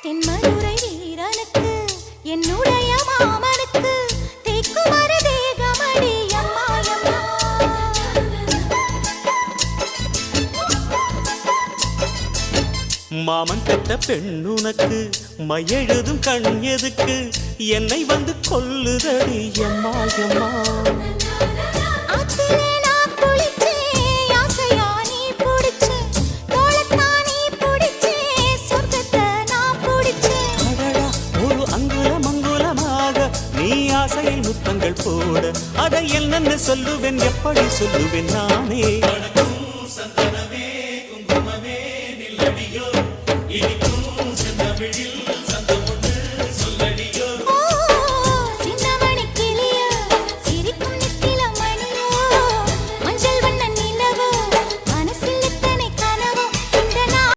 என் மதுரை வீரனுக்கு என்னுடைய மாமனுக்கு தேக்குமர தேகமடி அம்மா அம்மா. மாமன் பெற்ற பெண்ணுனக்கு மையெழுதும் கண் எதுக்கு என்னை வந்து கொல்லுதடி அம்மா அம்மா. ஆத்திலே நான் குளிச்சேன், ஆசையா நீ புடிச்சே, தோளத்தான் நீ புடிச்சே, சொர்க்கத்தை நான் புடிச்சேன். அடடா, ஒரு அங்குலம் அங்குலமாக நீ ஆசையில் முத்தங்கள் போட அதை என்னென்னு சொல்லுவேன், எப்படி சொல்லுவேன் நானே. சந்தனமே குங்குமமே நில்லடியோ இனி